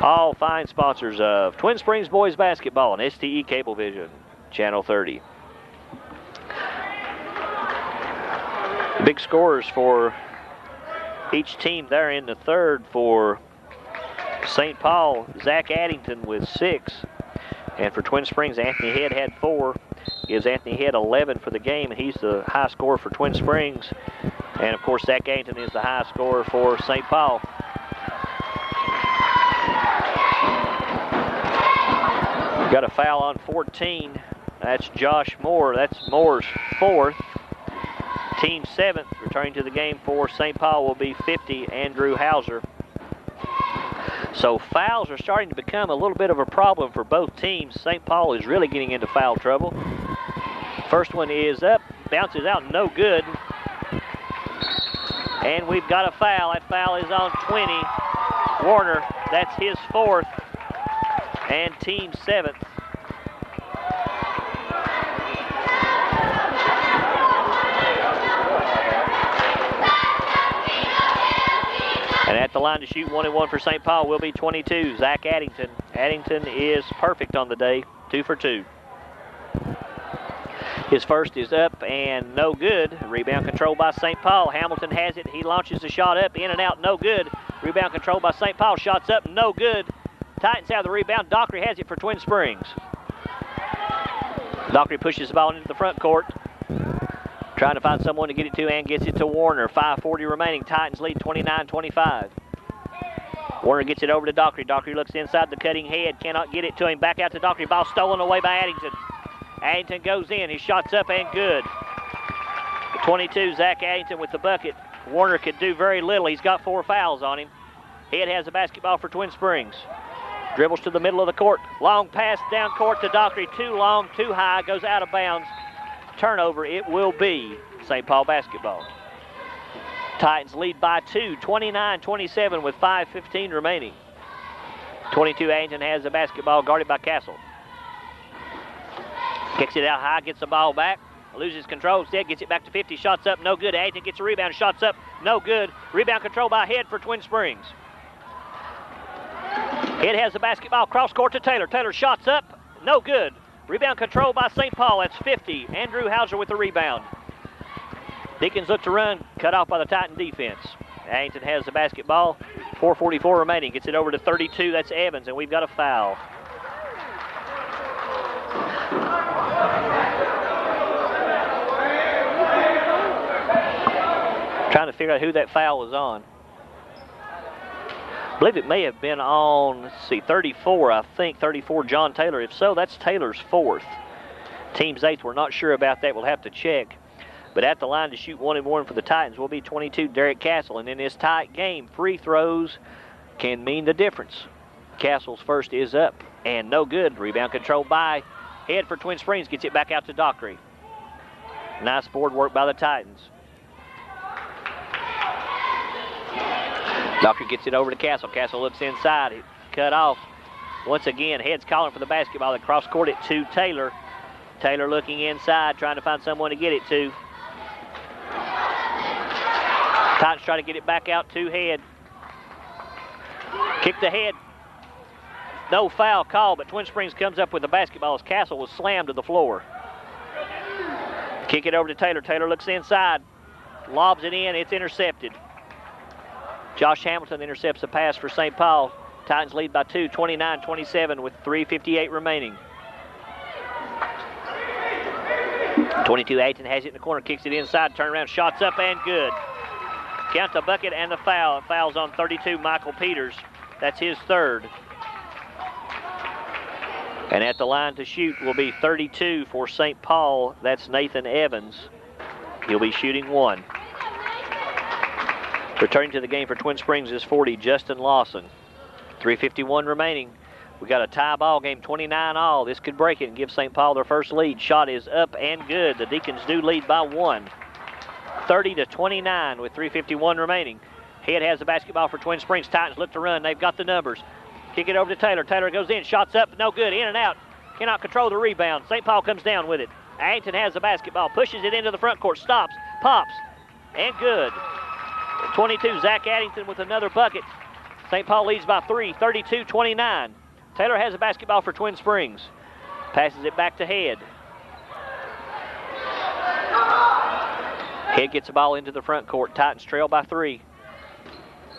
A: All fine sponsors of Twin Springs boys basketball and STE Cablevision, Channel 30. Big scores for each team there in the third. For St. Paul, Zach Addington with 6. And for Twin Springs, Anthony Head had 4. Gives Anthony Head 11 for the game, and he's the high scorer for Twin Springs. And of course, Zach Addington is the high scorer for St. Paul. Got a foul on 14. That's Josh Moore. That's Moore's 4th. Team 7th, returning to the game for St. Paul, will be 50, Andrew Hauser. So fouls are starting to become a little bit of a problem for both teams. St. Paul is really getting into foul trouble. First one is up, bounces out, no good. And we've got a foul. That foul is on 20. Warner, that's his 4th, and team 7th. And at the line to shoot, 1-1 for St. Paul will be 22, Zach Addington. Addington is perfect on the day, 2 for 2. His first is up and no good. Rebound controlled by St. Paul. Hamilton has it. He launches the shot up, in and out, no good. Rebound controlled by St. Paul. Shots up, no good. Titans have the rebound. Dockery has it for Twin Springs. Dockery pushes the ball into the front court. Trying to find someone to get it to and gets it to Warner. 5:40 remaining. Titans lead 29-25. Warner gets it over to Dockery. Dockery looks inside the cutting head. Cannot get it to him. Back out to Dockery. Ball stolen away by Addington. Addington goes in. His shot's up and good. 22, Zach Addington with the bucket. Warner could do very little. He's got 4 fouls on him. Head has a basketball for Twin Springs. Dribbles to the middle of the court. Long pass down court to Dockery. Too long, too high. Goes out of bounds. Turnover, it will be St. Paul basketball. Titans lead by 2, 29-27 with 5:15 remaining. 22, Addington has the basketball guarded by Castle. Kicks it out high, gets the ball back, loses control, instead gets it back to 50, shots up, no good. Addington gets a rebound, shots up, no good. Rebound control by Head for Twin Springs. Head has the basketball, cross court to Taylor. Taylor shots up, no good. Rebound control by St. Paul, that's 50. Andrew Hauser with the rebound. Deacons look to run, cut off by the Titan defense. Addington has the basketball, 4:44 remaining, gets it over to 32, that's Evans, and we've got a foul. Trying to figure out who that foul was on. I believe it may have been on, let's see, 34, I think, 34, John Taylor. If so, that's Taylor's 4th. Team's 8th, we're not sure about that. We'll have to check. But at the line to shoot 1-1 for the Titans will be 22, Derek Castle. And in this tight game, free throws can mean the difference. Castle's first is up and no good. Rebound controlled by Head for Twin Springs. Gets it back out to Dockery. Nice board work by the Titans. Dockery gets it over to Castle. Castle looks inside. It's cut off. Once again, Head's calling for the basketball. They cross court it to Taylor. Taylor looking inside, trying to find someone to get it to. Titans try to get it back out to Head. Kick to Head. No foul call, but Twin Springs comes up with the basketball as Castle was slammed to the floor. Kick it over to Taylor. Taylor looks inside. Lobs it in. It's intercepted. Josh Hamilton intercepts the pass for St. Paul. Titans lead by 2, 29-27 with 3:58 remaining. 22, Addington has it in the corner, kicks it inside, turn around, shots up and good. Count the bucket and the foul. Foul's on 32, Michael Peters. That's his 3rd. And at the line to shoot will be 32 for St. Paul. That's Nathan Evans. He'll be shooting 1. Returning to the game for Twin Springs is 40, Justin Lawson. 3:51 remaining. We got a tie ball game, 29 all. This could break it and give St. Paul their first lead. Shot is up and good. The Deacons do lead by 1. 30-29 with 3:51 remaining. Head has the basketball for Twin Springs. Titans look to run. They've got the numbers. Kick it over to Taylor. Taylor goes in. Shots up. No good. In and out. Cannot control the rebound. St. Paul comes down with it. Addington has the basketball. Pushes it into the front court. Stops. Pops. And good. 22, Zach Addington with another bucket. St. Paul leads by 3, 32-29. Taylor has a basketball for Twin Springs. Passes it back to Head. Head gets the ball into the front court. Titans trail by 3.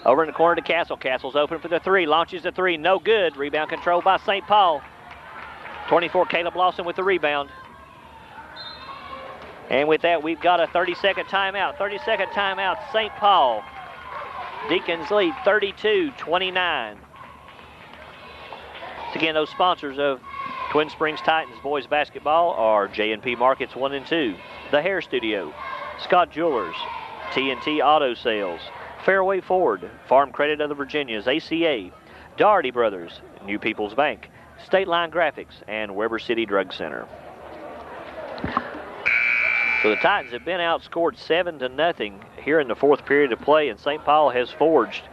A: Over in the corner to Castle. Castle's open for the 3. Launches the 3. No good. Rebound controlled by St. Paul. 24, Caleb Lawson with the rebound. And with that, we've got a 30-second timeout. 30-second timeout, St. Paul. Deacons lead 32-29. Again, those sponsors of Twin Springs Titans boys basketball are J&P Markets 1 and 2, The Hair Studio, Scott Jewelers, TNT Auto Sales, Fairway Ford, Farm Credit of the Virginias, ACA, Doherty Brothers, New People's Bank, State Line Graphics, and Weber City Drug Center. So the Titans have been outscored 7-0 here in the fourth period of play, and St. Paul has forged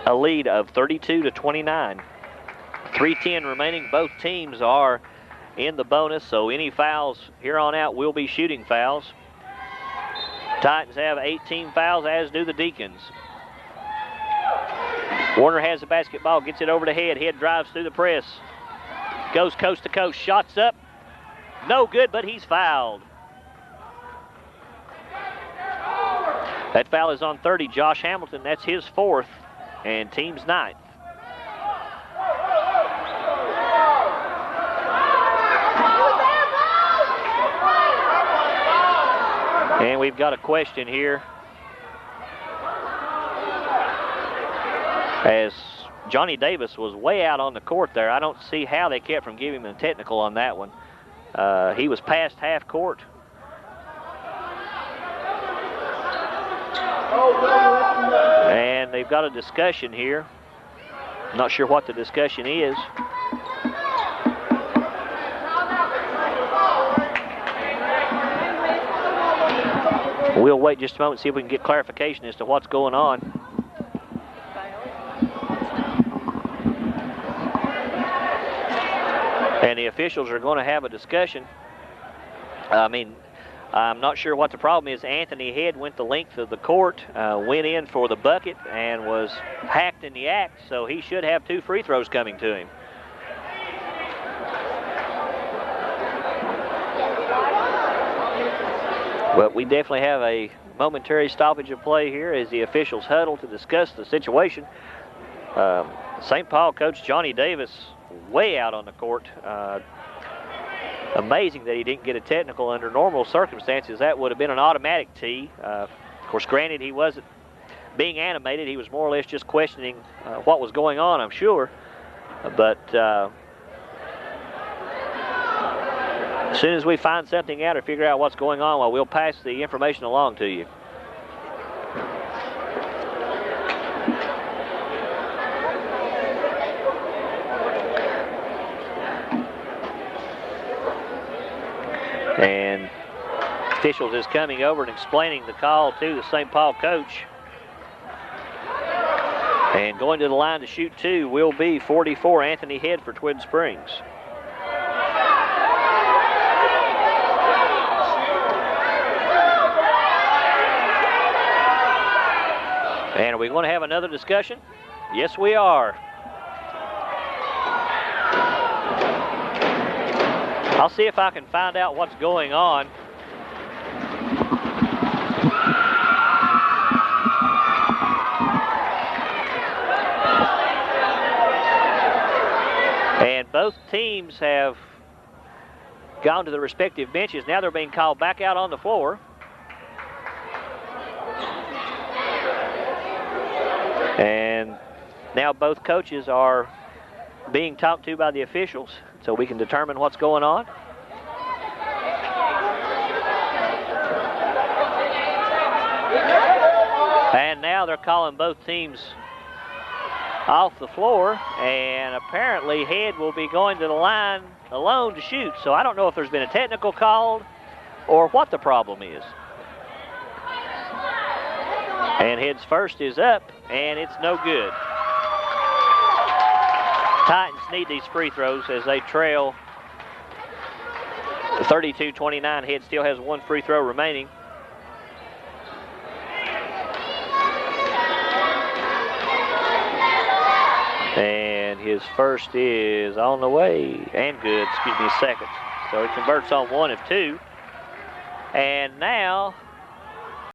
A: a lead of 32-29. 3:10 remaining. Both teams are in the bonus, so any fouls here on out will be shooting fouls. Titans have 18 fouls, as do the Deacons. Warner has the basketball, gets it over the head. Head drives through the press. Goes coast to coast, shots up. No good, but he's fouled. That foul is on 30, Josh Hamilton. That's his fourth and team's ninth. And we've got a question here, as Johnny Davis was way out on the court there. I don't see how they kept from giving him a technical on that one. He was past half court. And they've got a discussion here. Not sure what the discussion is. We'll wait just a moment and see if we can get clarification as to what's going on. And the officials are going to have a discussion. I'm not sure what the problem is. Anthony Head went the length of the court, went in for the bucket, and was hacked in the act, so he should have 2 free throws coming to him. But we definitely have a momentary stoppage of play here as the officials huddle to discuss the situation. St. Paul coach Johnny Davis way out on the court. Amazing that he didn't get a technical under normal circumstances. That would have been an automatic tee. Of course, granted, he wasn't being animated. He was more or less just questioning what was going on, I'm sure. But as soon as we find something out or figure out what's going on, well, we'll pass the information along to you. And officials is coming over and explaining the call to the St. Paul coach. And going to the line to shoot 2 will be 44, Anthony Head for Twin Springs. And are we going to have another discussion? Yes, we are. I'll see if I can find out what's going on. And both teams have gone to the respective benches. Now they're being called back out on the floor. And now both coaches are being talked to by the officials, so we can determine what's going on. And now they're calling both teams off the floor, and apparently Head will be going to the line alone to shoot. So I don't know if there's been a technical called or what the problem is. And Head's first is up, and it's no good. Titans need these free throws as they trail 32-29. Head still has 1 free throw remaining. And his first is on the way and good, second. So he converts on 1 of 2. And now